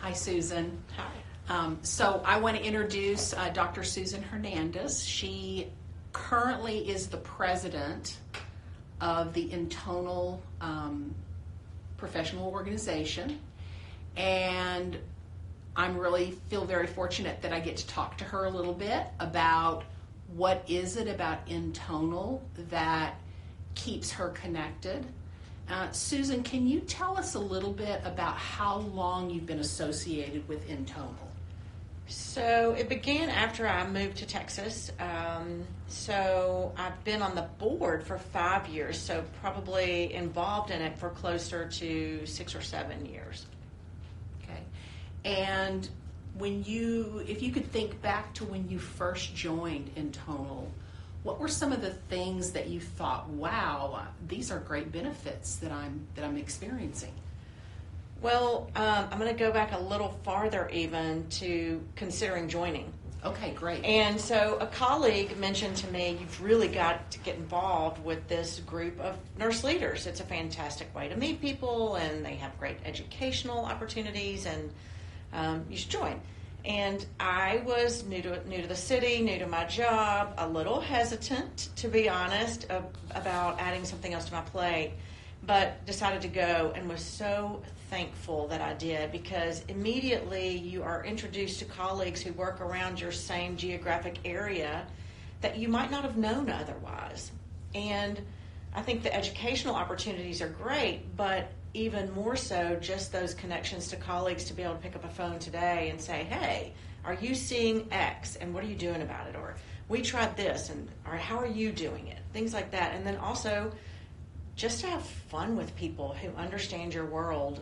Hi, Susan. Hi. So I want to introduce Dr. Susan Hernandez. She currently is the president of the NTONL professional organization, and I'm really feel very fortunate that I get to talk to her a little bit about what is it about NTONL that keeps her connected. Susan, can you tell us a little bit about how long you've been associated with NTONL? So it began after I moved to Texas. So I've been on the board for 5 years, so probably involved in it for closer to 6 or 7 years. Okay. And if you could think back to when you first joined NTONL, what were some of the things that you thought, wow, these are great benefits that I'm experiencing? Well, I'm going to go back a little farther even to considering joining. Okay, great. And so a colleague mentioned to me, you've really got to get involved with this group of nurse leaders. It's a fantastic way to meet people, and they have great educational opportunities, and you should join. And I was new to the city, new to my job, a little hesitant, to be honest, about adding something else to my plate, but decided to go and was so thankful that I did, because immediately you are introduced to colleagues who work around your same geographic area that you might not have known otherwise. And I think the educational opportunities are great, but even more so just those connections to colleagues to be able to pick up a phone today and say, hey, are you seeing X and what are you doing about it? Or we tried this, or how are you doing it? Things like that. And then also just to have fun with people who understand your world.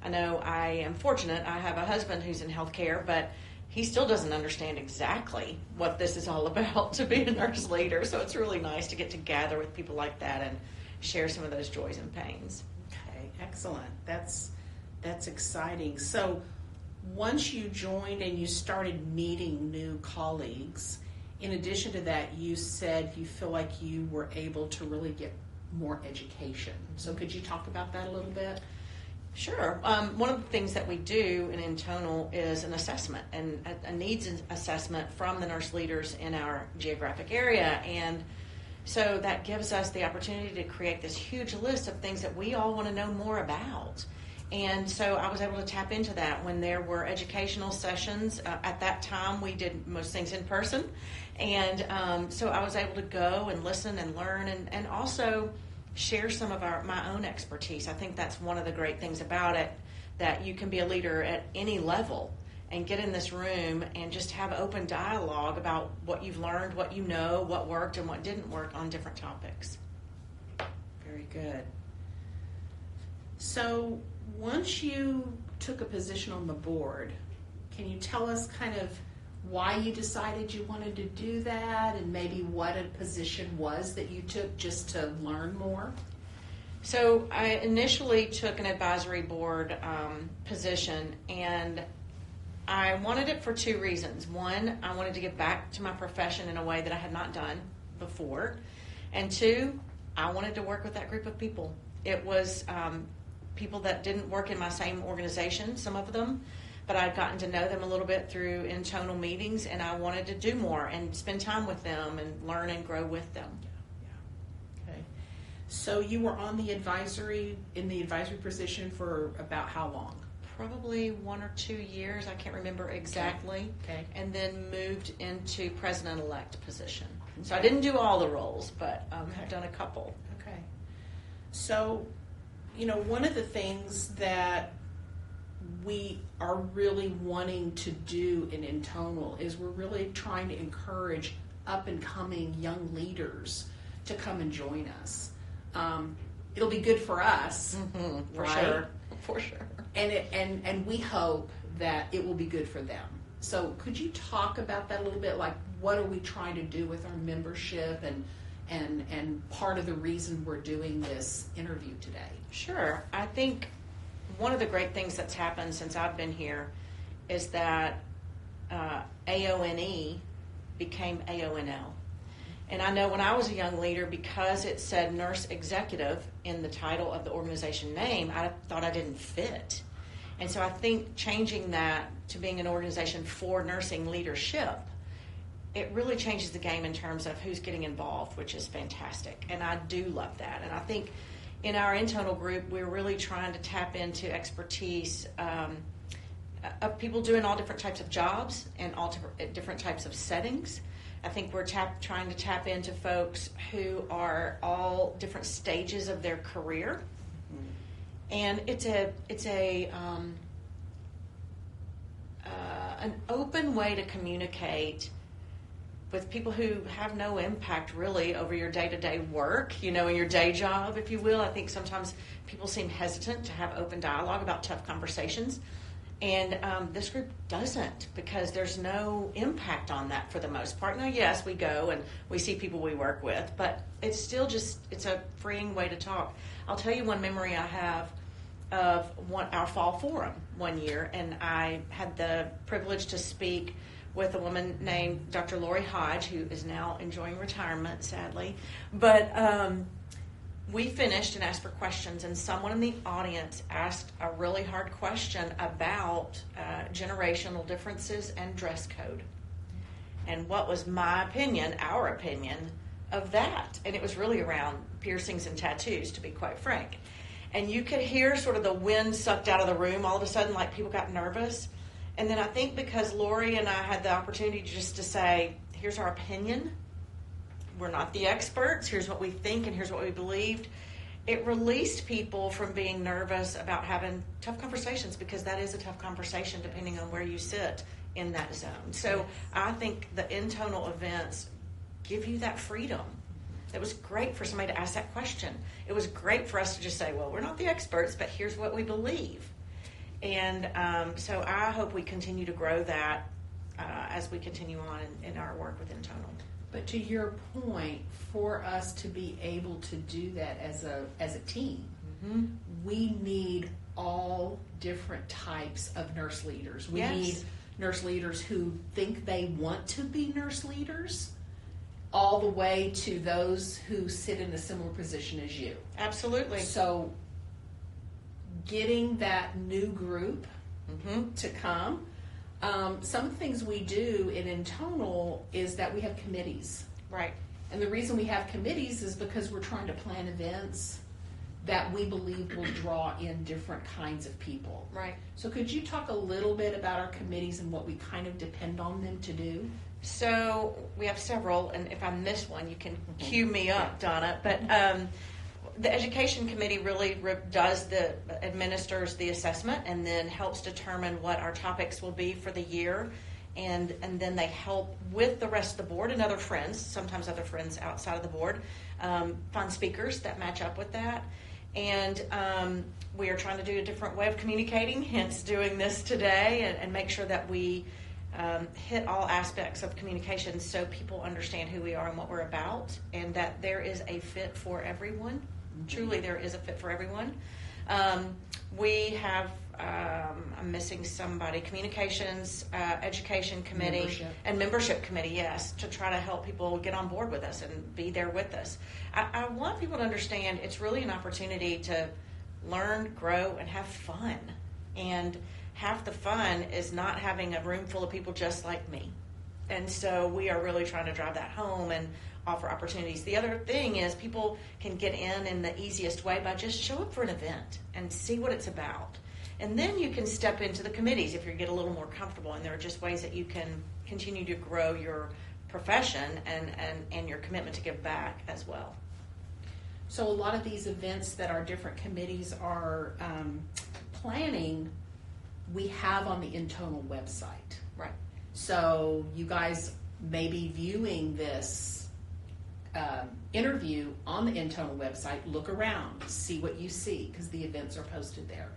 I know I am fortunate. I have a husband who's in healthcare, but he still doesn't understand exactly what this is all about to be a nurse leader. So it's really nice to get to gather with people like that and share some of those joys and pains. Okay, excellent. That's exciting. So once you joined and you started meeting new colleagues, in addition to that, you said you feel like you were able to really get more education. So could you talk about that a little bit? Sure. One of the things that we do in NTONL is an assessment, and a needs assessment from the nurse leaders in our geographic area. And so that gives us the opportunity to create this huge list of things that we all want to know more about. And so I was able to tap into that when there were educational sessions. At that time, we did most things in person. And so I was able to go and listen and learn, and also share some of my own expertise. I think that's one of the great things about it, that you can be a leader at any level and get in this room and just have open dialogue about what you've learned, what you know, what worked and what didn't work on different topics. Very good. So once you took a position on the board, can you tell us kind of why you decided you wanted to do that, and maybe what a position was that you took just to learn more? So I initially took an advisory board position, and I wanted it for two reasons. One, I wanted to give back to my profession in a way that I had not done before. And two, I wanted to work with that group of people. It was people that didn't work in my same organization, some of them, but I'd gotten to know them a little bit through NTONL meetings, and I wanted to do more and spend time with them and learn and grow with them. Yeah. Okay. So you were on the advisory position for about how long? Probably 1 or 2 years. I can't remember exactly. Okay. And then moved into president-elect position. Okay. So I didn't do all the roles, but have done a couple. Okay. So, one of the things that we are really wanting to do in NTONL is we're really trying to encourage up-and-coming young leaders to come and join us. It'll be good for us, for right? sure, for sure. And we hope that it will be good for them. So could you talk about that a little bit? Like, what are we trying to do with our membership, and part of the reason we're doing this interview today? Sure. I think one of the great things that's happened since I've been here is that AONE became AONL. And I know when I was a young leader, because it said nurse executive in the title of the organization name, I thought I didn't fit. And so I think changing that to being an organization for nursing leadership, it really changes the game in terms of who's getting involved, which is fantastic. And I do love that. And I think in our NTONL group, we're really trying to tap into expertise of people doing all different types of jobs and all different types of settings. I think we're trying to tap into folks who are all different stages of their career. And it's an open way to communicate with people who have no impact really over your day-to-day work, in your day job, if you will. I think sometimes people seem hesitant to have open dialogue about tough conversations. And this group doesn't, because there's no impact on that for the most part. Now, yes, we go and we see people we work with, but it's still it's a freeing way to talk. I'll tell you one memory I have of our fall forum one year, and I had the privilege to speak with a woman named Dr. Lori Hodge, who is now enjoying retirement, sadly. But we finished and asked for questions, and someone in the audience asked a really hard question about generational differences and dress code. And what was my opinion, our opinion, of that? And it was really around piercings and tattoos, to be quite frank. And you could hear sort of the wind sucked out of the room all of a sudden, like people got nervous. And then I think because Lori and I had the opportunity just to say, here's our opinion, we're not the experts, here's what we think and here's what we believed, it released people from being nervous about having tough conversations, because that is a tough conversation depending on where you sit in that zone. So I think the NTONL events give you that freedom. It was great for somebody to ask that question. It was great for us to just say, well, we're not the experts, but here's what we believe. And so I hope we continue to grow that as we continue on in our work with NTONL. But to your point, for us to be able to do that as a team, we need all different types of nurse leaders. We need nurse leaders who think they want to be nurse leaders, all the way to those who sit in a similar position as you. Absolutely. So getting that new group to come. Some of the things we do in NTONL is that we have committees. Right. And the reason we have committees is because we're trying to plan events that we believe will draw in different kinds of people. Right. So could you talk a little bit about our committees and what we kind of depend on them to do? So we have several, and if I miss one, you can cue me up, Donna. But the education committee really administers the assessment and then helps determine what our topics will be for the year. And then they help with the rest of the board and other friends, sometimes other friends outside of the board, find speakers that match up with that. And we are trying to do a different way of communicating, hence doing this today, and make sure that we hit all aspects of communication so people understand who we are and what we're about, and that there is a fit for everyone. Truly, there is a fit for everyone. We have, I'm missing somebody, communications, education committee, and membership committee, yes, to try to help people get on board with us and be there with us. I want people to understand it's really an opportunity to learn, grow, and have fun. And half the fun is not having a room full of people just like me. And so we are really trying to drive that home and offer opportunities. The other thing is people can get in the easiest way by just show up for an event and see what it's about. And then you can step into the committees if you get a little more comfortable, and there are just ways that you can continue to grow your profession and your commitment to give back as well. So a lot of these events that our different committees are planning, we have on the NTONL website. Right. So you guys may be viewing this interview on the NTONL website. Look around, see what you see, because the events are posted there.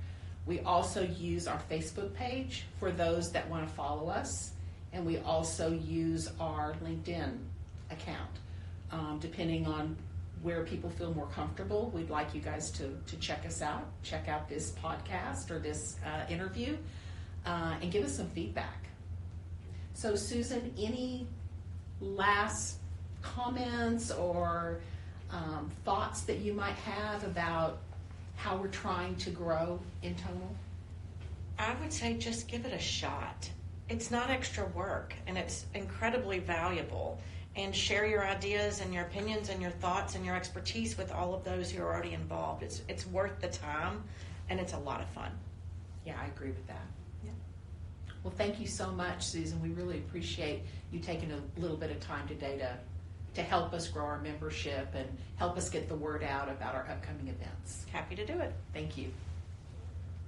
We also use our Facebook page for those that want to follow us, and we also use our LinkedIn account. Depending on where people feel more comfortable, we'd like you guys to check us out, check out this podcast or this interview, and give us some feedback. So Susan, any last comments or thoughts that you might have about how we're trying to grow NTONL? I would say just give it a shot. It's not extra work, and it's incredibly valuable. And share your ideas and your opinions and your thoughts and your expertise with all of those who are already involved. It's worth the time, and it's a lot of fun. Yeah, I agree with that. Yeah. Well, thank you so much, Susan. We really appreciate you taking a little bit of time today to help us grow our membership and help us get the word out about our upcoming events. Happy to do it. Thank you.